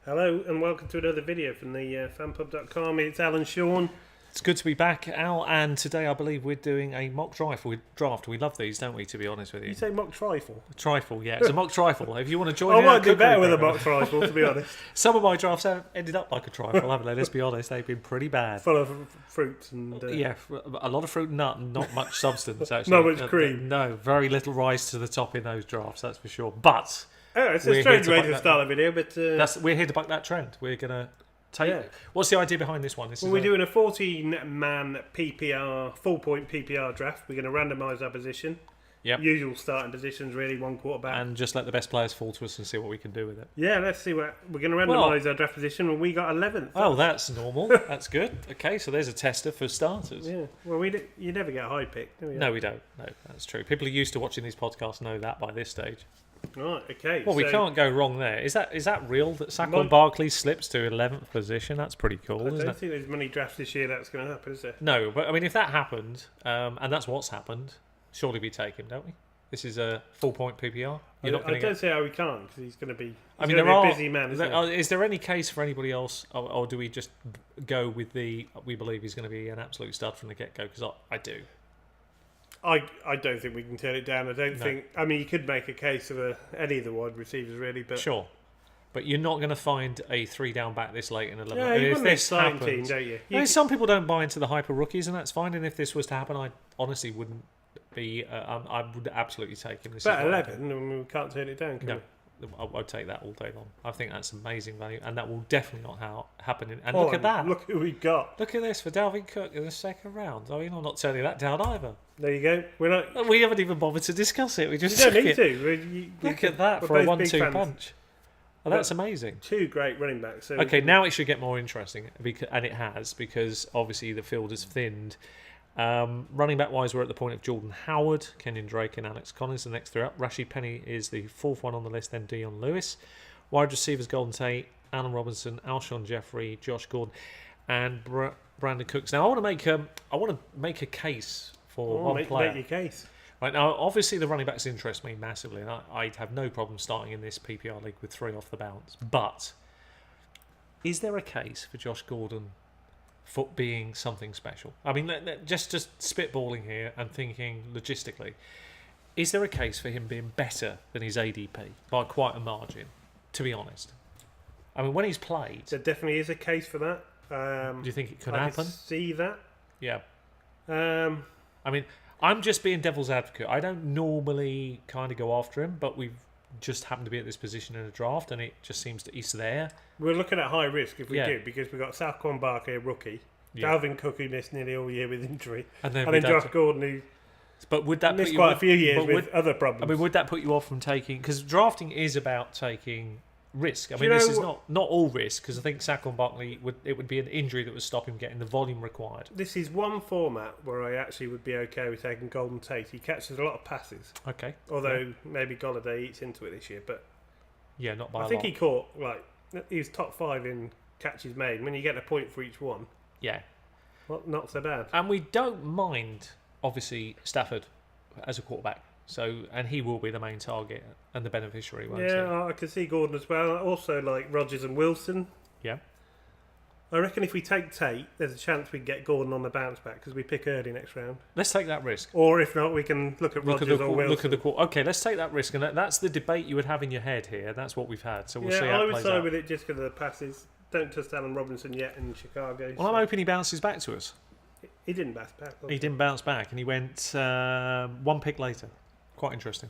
Hello and welcome to another video from the fanpub.com. It's Alan Sean. It's good to be back, Al, and today I believe we're doing a mock draft. We love these, don't we, to be honest with you? You say mock trifle? Trifle, yeah. It's a mock trifle. If you want to join I in might do better with a mock trifle, to be honest. Some of my drafts have ended up like a trifle, haven't they? Let's be honest, they've been pretty bad. Full of fruits and... Yeah, a lot of fruit and nut and not much substance, actually. Not much cream. No, very little rise to the top in those drafts, that's for sure. But... Oh, it's a strange way to start a video, but... we're here to buck that trend. We're going to... What's the idea behind this one? We're doing a 14-man PPR, full-point PPR draft. We're going to randomise our position. Yep. Usual starting positions, really, one quarterback. And just let the best players fall to us and see what we can do with it. Yeah, let's see what... We're going to randomise our draft position, and we got 11th. Oh, that's normal. That's good. Okay, so there's a tester for starters. Yeah. Well, you never get a high pick, do we? No, we don't. No, that's true. People who are used to watching these podcasts know that by this stage. Right, okay. Well, we can't go wrong there. Is that real that Saquon Barkley slips to 11th position? That's pretty cool, isn't it? I don't think there's many drafts this year that's going to happen, is there? No, but I mean, if that happened, and that's what's happened, surely we take him, don't we? This is a full-point PPR. I don't see how we can't, because he's going to be. He's there be are a busy man. Is there any case for anybody else, or do we just go with we believe he's going to be an absolute stud from the get-go? Because I do. I don't think we can turn it down. I don't think. I mean, you could make a case of any of the wide receivers, really, but sure. But you're not going to find a 3-down back this late in a level. Yeah, you want this starting team, don't you? I mean, some people don't buy into the hyper rookies, and that's fine. And if this was to happen, I honestly wouldn't be. I would absolutely take him. But 11, and we can't turn it down. Can we? I'd take that all day long. I think that's amazing value, and that will definitely not happen. And look at that! Look who we got! Look at this for Dalvin Cook in the second round. I mean, I'm not turning that down either. There you go. We haven't even bothered to discuss it. We just don't need to. Look at that for a 1-2 punch. Oh, that's amazing. Two great running backs. So okay, now it should get more interesting, and it has, because obviously the field has thinned. Running back wise, we're at the point of Jordan Howard, Kenyon Drake, and Alex Collins. The next three up. Rashid Penny is the fourth one on the list. Then Dion Lewis. Wide receivers: Golden Tate, Allen Robinson, Alshon Jeffrey, Josh Gordon, and Brandon Cooks. Now I want to make a case for one player. Make your case. Right now, obviously the running backs interest me massively, and I'd have no problem starting in this PPR league with 3 off the bounce. But is there a case for Josh Gordon for being something special? I mean, just spitballing here and thinking logistically, is there a case for him being better than his ADP by quite a margin, to be honest? I mean, when he's played... There definitely is a case for that. Do you think it could I happen? can see that. Yeah. I mean, I'm just being devil's advocate. I don't normally kind of go after him, but we've just happened to be at this position in a draft, and it just seems that he's there. We're looking at high risk if we do, because we've got Saquon Barkley, a rookie, Dalvin Cook, who missed nearly all year with injury, and then Josh Gordon, who missed quite a few years with other problems. I mean, would that put you off from taking... Because drafting is about taking risk. I mean, this is not all risk, because I think Saquon Barkley, it would be an injury that would stop him getting the volume required. This is one format where I actually would be okay with taking Golden Tate. He catches a lot of passes. Okay. Although maybe Golladay eats into it this year, but... Yeah, not by a lot. I think he caught, he was top 5 in catches made. When you get a point for each one... Yeah. Well, not so bad. And we don't mind, obviously, Stafford as a quarterback. So, and he will be the main target and the beneficiary, won't he? Yeah, I can see Gordon as well. I also like Rodgers and Wilson. Yeah. I reckon if we take Tate, there's a chance we can get Gordon on the bounce back because we pick early next round. Let's take that risk. Or if not, we can look at Rodgers or Wilson. Okay, let's take that risk. And that's the debate you would have in your head here. That's what we've had. So we'll see how it plays out. I would side with it just because of the passes. Don't trust Allen Robinson yet in Chicago. Well, I'm hoping he bounces back to us. He didn't bounce back. He didn't bounce back, and he went one pick later. Quite interesting.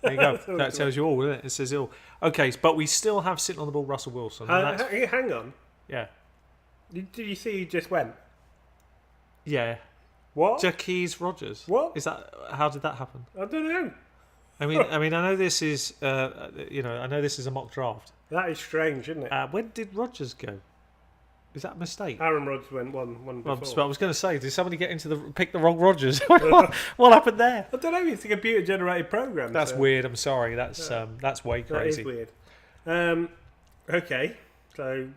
There you go. That tells you all, doesn't it? It says it all. Okay, but we still have sitting on the ball Russell Wilson. Hang on. Yeah. Did you see he just went? Yeah. What? Jacquizz Rodgers. What? How did that happen? I don't know. I know this is, I know this is a mock draft. That is strange, isn't it? When did Rodgers go? Is that a mistake? Aaron Rodgers went one before. I was going to say, did somebody get pick the wrong Rodgers? What happened there? I don't know. It's a computer-generated program. That's weird. I'm sorry. That's way crazy. That is weird. Okay, so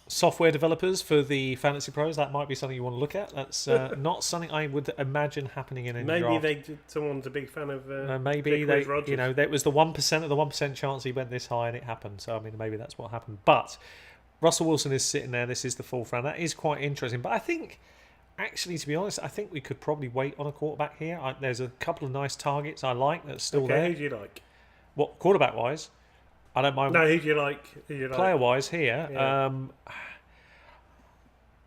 software developers for the Fantasy Pros, that might be something you want to look at. That's not something I would imagine happening in any draft. Maybe someone's a big fan of maybe they, Rogers. you know, there was the 1% of the 1% chance he went this high and it happened. So I mean, maybe that's what happened. But Russell Wilson is sitting there. This is the fourth round. That is quite interesting. But I think, actually, to be honest, I think we could probably wait on a quarterback here. There's a couple of nice targets I like that's still there. Who do you like? What, quarterback wise? I don't mind. No, who do you like? Player wise here, yeah.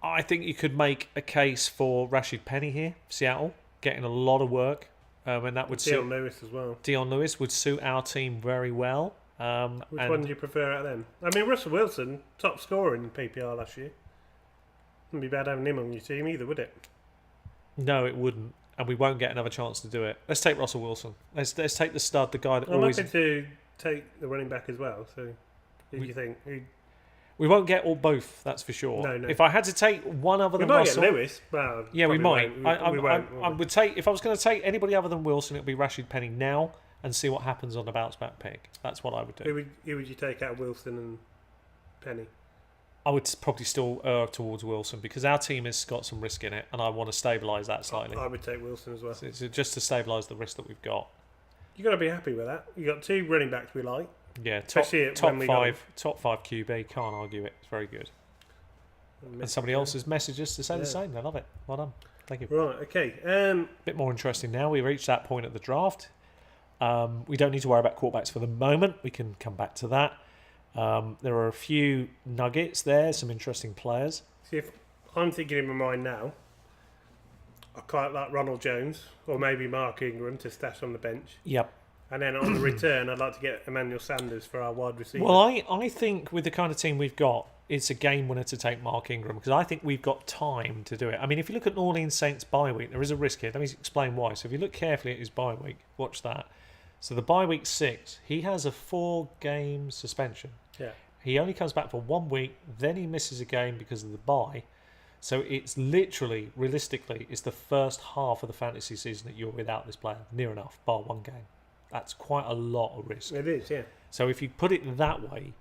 I think you could make a case for Rashid Penny here, Seattle, getting a lot of work, and that would suit Dion Lewis as well. Dion Lewis would suit our team very well. Which one do you prefer out of them? I mean, Russell Wilson, top scorer in PPR last year. Wouldn't be bad having him on your team either, would it? No, it wouldn't, and we won't get another chance to do it. Let's take Russell Wilson. Let's take the stud, the guy that always. I'm happy to take the running back as well. So, who do you think? We won't get all both, that's for sure. No. If I had to take one other than Russell... We might get Lewis. Well, yeah, we might. We won't. I would take... If I was going to take anybody other than Wilson, it would be Rashid Penny now and see what happens on the bounce-back pick. That's what I would do. Who would you take out of Wilson and Penny? I would probably still err towards Wilson because our team has got some risk in it and I want to stabilise that slightly. I would take Wilson as well. So just to stabilise the risk that we've got. You've got to be happy with that. You've got two running backs we like. Yeah, top five QB, can't argue it. It's very good. And somebody else has messaged us to say the same. I love it. Well done. Thank you. Right, okay. Bit more interesting now. We reached that point at the draft. We don't need to worry about quarterbacks for the moment. We can come back to that. There are a few nuggets there, some interesting players. See, if I'm thinking in my mind now, I quite like Ronald Jones or maybe Mark Ingram to stash on the bench. Yep. And then on the return, I'd like to get Emmanuel Sanders for our wide receiver. Well, I think with the kind of team we've got, it's a game winner to take Mark Ingram because I think we've got time to do it. I mean, if you look at New Orleans Saints bye week, there is a risk here. Let me explain why. So if you look carefully at his bye week, watch that. So the bye week 6, he has a 4-game suspension. Yeah. He only comes back for 1 week, then he misses a game because of the bye. So it's literally, realistically, it's the first half of the fantasy season that you're without this player, near enough, bar 1 game. That's quite a lot of risk. It is, yeah. So if you put it that way,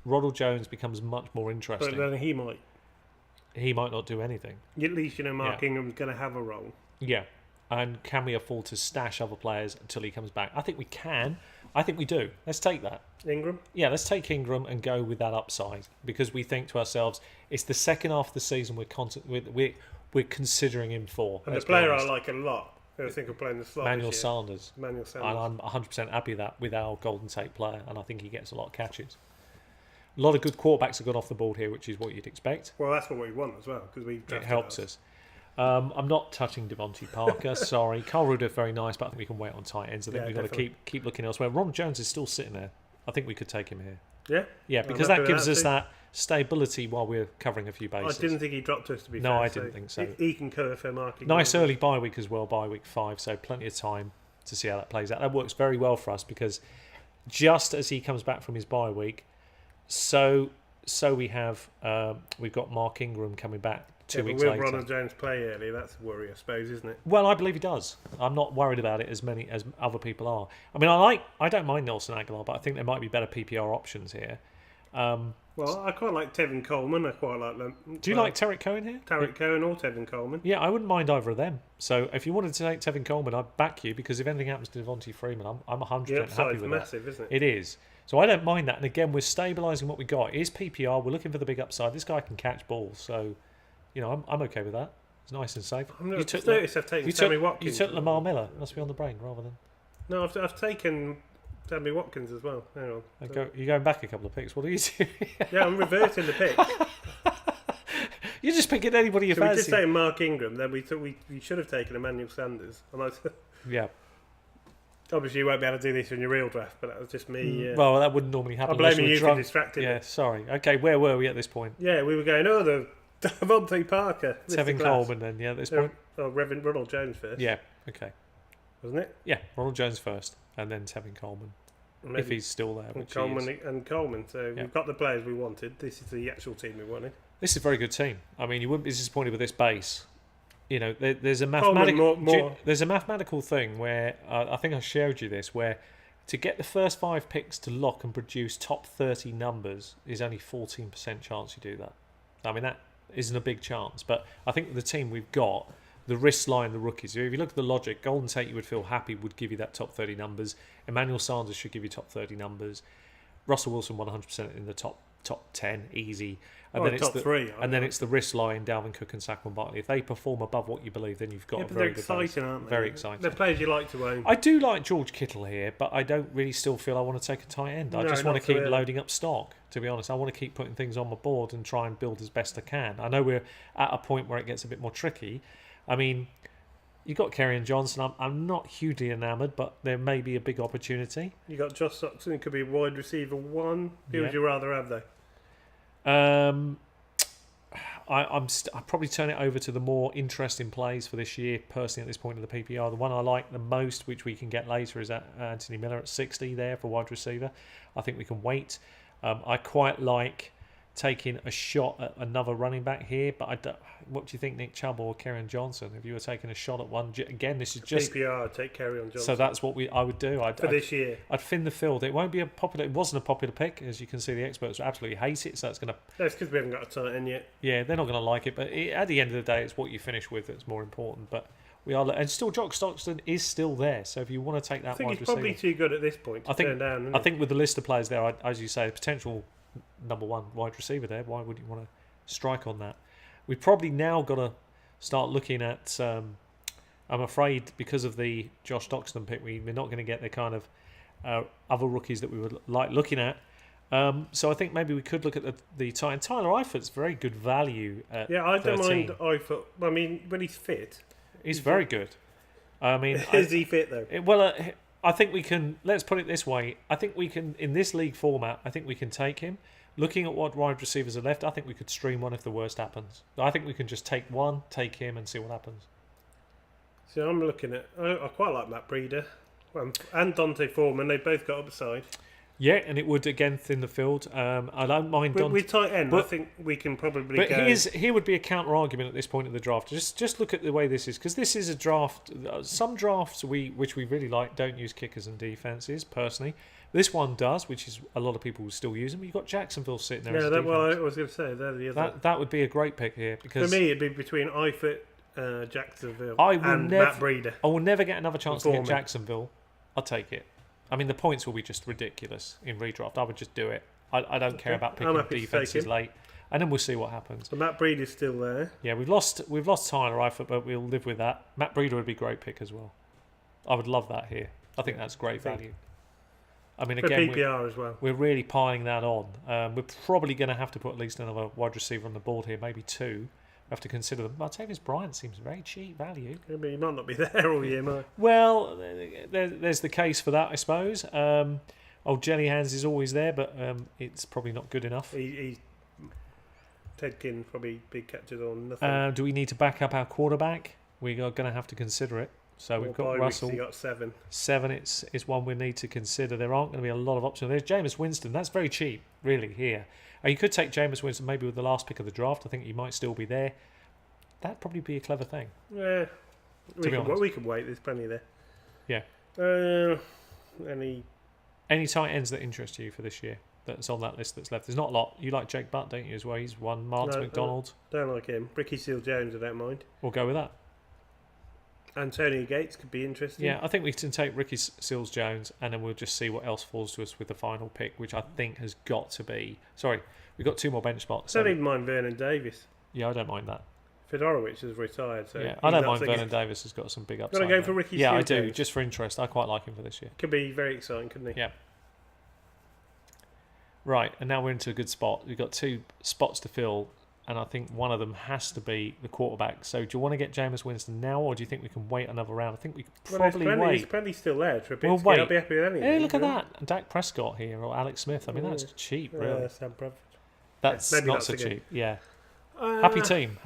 Ronald Jones becomes much more interesting. But then he might not do anything. At least, Mark Ingram's going to have a role. Yeah. And can we afford to stash other players until he comes back? I think we can. I think we do. Let's take that. Ingram? Yeah, let's take Ingram and go with that upside because we think to ourselves, it's the second half of the season we're considering him for. And the player I like a lot, I think of playing the slot Manuel Sanders. And I'm 100% happy with our Golden Tate player, and I think he gets a lot of catches. A lot of good quarterbacks have gone off the board here, which is what you'd expect. Well, that's what we want as well, because it helps us. I'm not touching Devontae Parker, sorry. Carl Rudolph, very nice, but I think we can wait on tight ends. I think we've got to keep looking elsewhere. Ron Jones is still sitting there. I think we could take him here. Yeah? Yeah, because that gives us that stability while we're covering a few bases. I didn't think he dropped us, to be fair. No, I didn't think so. He can cover for Mark. Nice early bye week as well, bye week 5, so plenty of time to see how that plays out. That works very well for us because just as he comes back from his bye week, so we've got Mark Ingram coming back 2 weeks later. Will Ronald Jones play early? That's a worry, I suppose, isn't it? Well, I believe he does. I'm not worried about it as many as other people are. I mean, I don't mind Nelson Aguilar, but I think there might be better PPR options here. Well, I quite like Tevin Coleman. I quite like them. Do you like Tarek Cohen here? Tarek Cohen or Tevin Coleman? Yeah, I wouldn't mind either of them. So if you wanted to take Tevin Coleman, I'd back you because if anything happens to Devontae Freeman, I'm 100% happy with massive, isn't it? It is. So I don't mind that. And again, we're stabilising what we got. It is PPR. We're looking for the big upside. This guy can catch balls. So, I'm okay with that. It's nice and safe. I've taken Sammy Watkins. You took Lamar Miller. Must be on the brain rather than... No, I've taken Sammy Watkins as well. Hang on. You're going back a couple of picks. What are you doing? Yeah, I'm reverting the pick. You're just picking anybody you fancy. We did take Mark Ingram. Then we should have taken Emmanuel Sanders. Yeah. Obviously, you won't be able to do this in your real draft, but that was just me. Well, that wouldn't normally happen. I'm blaming you for distracting. Yeah, sorry. Okay, where were we at this point? Yeah, we were going, the Devontae Parker. Tevin Coleman then, at this point? Reverend Ronald Jones first. Yeah, okay. Wasn't it? Yeah, Ronald Jones first, and then Tevin Coleman. Maybe. If he's still there. Coleman. So we've got the players we wanted. This is the actual team we wanted. This is a very good team. I mean, you wouldn't be disappointed with this base. There's a mathematical thing where I think I showed you this, where to get the first 5 picks to lock and produce top 30 numbers is only 14% chance you do that. I mean, that isn't a big chance. But I think with the team we've got, the risks lie in the rookies. If you look at the logic, Golden Tate, you would feel happy, would give you that top 30 numbers. Emmanuel Sanders should give you top 30 numbers. Russell Wilson 100% in the top 10, easy. And then it's top three. And then it's the risk lie in Dalvin Cook and Saquon Barkley. If they perform above what you believe, then you've got a very good base. They're exciting, aren't they? Very exciting. They're players you like to own. I do like George Kittle here, but I don't really still feel I want to take a tight end. I just want to keep loading up stock, to be honest. I want to keep putting things on my board and try and build as best I can. I know we're at a point where it gets a bit more tricky. I mean, you've got Kerryon Johnson. I'm not hugely enamoured, but there may be a big opportunity. You got Josh Soxon, who could be wide receiver 1. Who would you rather have, though? I'd probably turn it over to the more interesting plays for this year, personally, at this point of the PPR. The one I like the most, which we can get later, is Anthony Miller at 60 there for wide receiver. I think we can wait. I quite like taking a shot at another running back here, but what do you think, Nick Chubb or Kerryon Johnson? If you were taking a shot at one, again, this is just PPR. I'd take Kerryon Johnson. So that's what I would do. This year, I'd thin the field. It won't be it wasn't a popular pick, as you can see. The experts absolutely hate it, so that's going to. That's because we haven't got a tight end yet. Yeah, they're not going to like it, but at the end of the day, it's what you finish with that's more important. But we are, and still, Jock Stockton is still there. So if you want to take that, I think wide he's probably receiver, too good at this point to turn down. I think with the list of players there, as you say, potential number 1 wide receiver there. Why would you want to strike on that? We've probably now got to start looking at. I'm afraid because of the Josh Stockton pick, we're not going to get the kind of other rookies that we would like looking at. So I think maybe we could look at the tight end. Tyler Eifert's very good value at I don't 13. mind Eifert. I mean, when he's fit, he's very good. I mean, is he fit though? I think we can. Let's put it this way. I think we can, in this league format, I think we can take him. Looking at what wide receivers are left, I think we could stream one if the worst happens. I think we can just take one, take him, and see what happens. So I'm looking at. I quite like Matt Breida and Dante Foreman. They both got upside. Yeah, and it would again thin the field. I don't mind Dante. With tight end, I think we can probably go. But here would be a counter argument at this point in the draft. Just look at the way this is, because this is a draft. Some drafts which we really like don't use kickers and defenses. Personally, this one does, which is a lot of people will still use them. You've got Jacksonville sitting there. Yeah, I was going to say they're the other. That would be a great pick here, because for me it'd be between Eifert, Jacksonville, and Matt Breida. I will never get another chance to get Jacksonville. I'll take it. I mean, the points will be just ridiculous in redraft. I would just do it. I don't care about picking defenses late, and then we'll see what happens. So Matt Breida's still there. Yeah, we've lost Tyler Eifert, but we'll live with that. Matt Breida would be a great pick as well. I would love that here. I think that's great value. I mean, again, PPR as well. We're really piling that on. We're probably going to have to put at least another wide receiver on the board here, maybe 2. We have to consider them. Martavis Bryant seems very cheap value. I mean, he might not be there all year, might. Well, there's the case for that, I suppose. Old Jelly Hands is always there, but it's probably not good enough. Tedkin probably big catches on nothing. Do we need to back up our quarterback? We are going to have to consider it. So we've got Russell. He got 7. 7 is one we need to consider. There aren't going to be a lot of options. There's Jameis Winston. That's very cheap, really, here. You could take Jameis Winston maybe with the last pick of the draft. I think he might still be there. That'd probably be a clever thing. Yeah. We can wait. There's plenty there. Yeah. Any tight ends that interest you for this year that's on that list that's left? There's not a lot. You like Jake Butt, don't you, as well? He's one. Marks McDonald. Don't like him. Ricky Seals-Jones, I don't mind. We'll go with that. Antonio Gates could be interesting. Yeah, I think we can take Ricky Seals-Jones, and then we'll just see what else falls to us with the final pick, which I think has got to be... Sorry, we've got 2 more bench spots. I don't even mind Vernon Davis. Yeah, I don't mind that. Fedorowicz has retired, so... Yeah, I don't mind Vernon Davis has got some big upside. Got to go for Ricky Seals-Jones? Yeah, I do, just for interest. I quite like him for this year. Could be very exciting, couldn't he? Yeah. Right, and now we're into a good spot. We've got 2 spots to fill, and I think one of them has to be the quarterback. So do you want to get Jameis Winston now, or do you think we can wait another round? I think we could probably wait. He's probably still there. We'll wait. I'll be happy with anything. Hey, look at that. Dak Prescott here, or Alex Smith. I mean, that's cheap, really. Sam Bradford. That's not so cheap. Yeah. Happy team.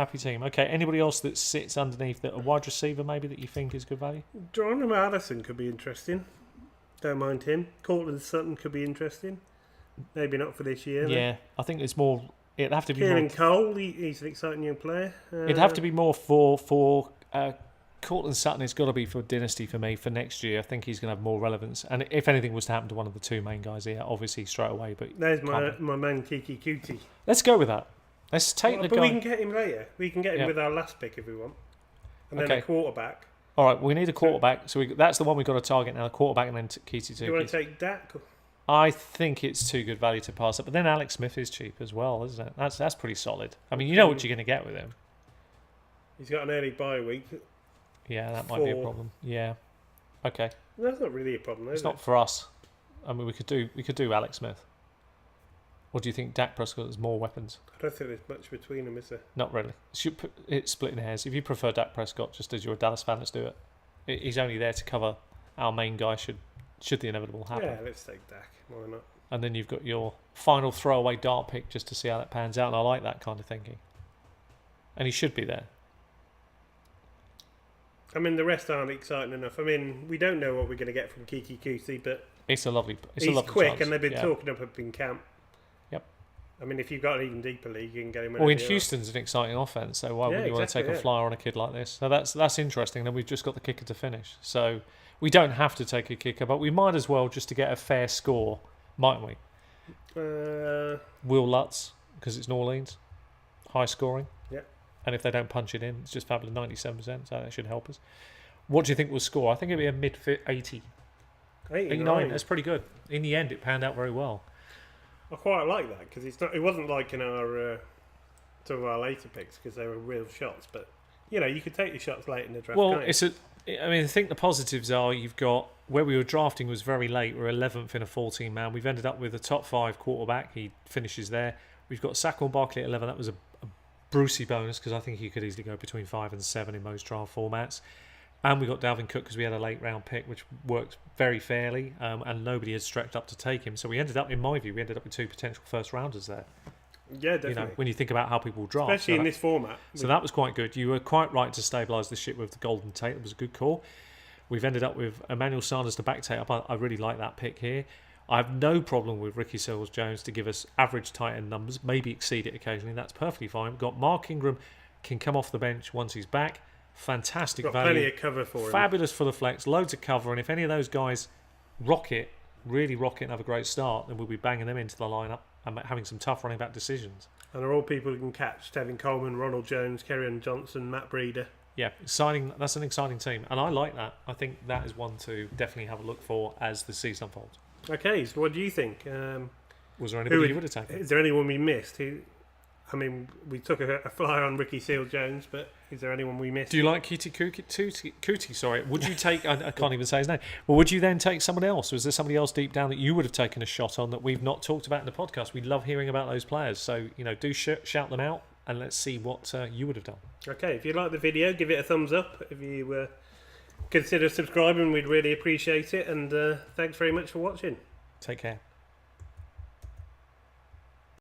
Okay, anybody else that sits underneath that, a wide receiver maybe that you think is good value? Geronimo Allison could be interesting. Don't mind him. Cortland Sutton could be interesting. Maybe not for this year. Yeah, I think it's more... It'd have to be Kieran more... Cole, he's an exciting young player. It'd have to be more for Cortland Sutton. It's got to be for Dynasty for me for next year. I think he's going to have more relevance. And if anything was to happen to one of the 2 main guys here, obviously straight away. But there's my man Kiki Kuti. Let's go with that. Let's take the guy. But we can get him later. We can get him with our last pick if we want. And then a quarterback. All right, we need a quarterback. So that's the one we've got to target now, a quarterback and then Keaty. Do you want to take Dak? I think it's too good value to pass up. But then Alex Smith is cheap as well, isn't it? That's pretty solid. I mean, you know what you're going to get with him. He's got an early bye week. Yeah, that might be a problem. Yeah. Okay. No, that's not really a problem, It's not for us. I mean, we could do Alex Smith. Or do you think Dak Prescott has more weapons? I don't think there's much between them, is there? Not really. It's splitting hairs. If you prefer Dak Prescott, just as you're a Dallas fan, let's do it. He's only there to cover our main guy should the inevitable happen. Yeah, let's take Dak. Why not? And then you've got your final throwaway dart pick just to see how that pans out, and I like that kind of thinking. And he should be there. I mean, the rest aren't exciting enough. I mean, we don't know what we're going to get from Kiki Kuti, but he's quick, chance. And they've been talking up in camp. Yep. I mean, if you've got an even deeper league, you can get him. Well, in Houston's an exciting offense, so why wouldn't you want to take a flyer on a kid like this? So that's interesting. Then we've just got the kicker to finish. So we don't have to take a kicker, but we might as well just to get a fair score, mightn't we? Will Lutz, because it's New Orleans, high scoring. Yeah. And if they don't punch it in, it's just fabulous, 97%, so that should help us. What do you think we'll score? I think it'll be a mid 80. 89. That's pretty good. In the end, it panned out very well. I quite like that because it wasn't like in our some of our later picks because they were real shots, but you could take your shots late in the draft. Well, I think the positives are you've got where we were drafting was very late. We're 11th in a 14-man. We've ended up with a top 5 quarterback. He finishes there. We've got Saquon Barkley at 11. That was a Brucey bonus because I think he could easily go between 5 and 7 in most draft formats. And we got Dalvin Cook because we had a late round pick, which worked very fairly, and nobody had stretched up to take him. So we ended up, in my view, with 2 potential first rounders there. Yeah, definitely. When you think about how people draft, especially in this format. So that was quite good. You were quite right to stabilise the ship with the Golden Tate. It was a good call. We've ended up with Emmanuel Sanders to back Tate up. I really like that pick here. I have no problem with Ricky Seals-Jones to give us average tight end numbers, maybe exceed it occasionally. That's perfectly fine. We've got Mark Ingram can come off the bench once he's back. Fantastic value. Plenty of cover for him. Fabulous for the flex. Loads of cover. And if any of those guys really rock it and have a great start, then we'll be banging them into the lineup and having some tough running back decisions. And they're all people who can catch. Tevin Coleman, Ronald Jones, Kerryon Johnson, Matt Breida. Yeah, that's an exciting team. And I like that. I think that is one to definitely have a look for as the season unfolds. Okay, so what do you think? Was there anybody you would have taken? Is there anyone we missed? We took a flyer on Ricky Seals-Jones, but is there anyone we missed? Do you like Kuti? Sorry, would you take? I can't even say his name. Well, would you then take someone else? Was there somebody else deep down that you would have taken a shot on that we've not talked about in the podcast? We love hearing about those players, so do shout them out and let's see what you would have done. Okay, if you like the video, give it a thumbs up. If you consider subscribing, we'd really appreciate it. And thanks very much for watching. Take care.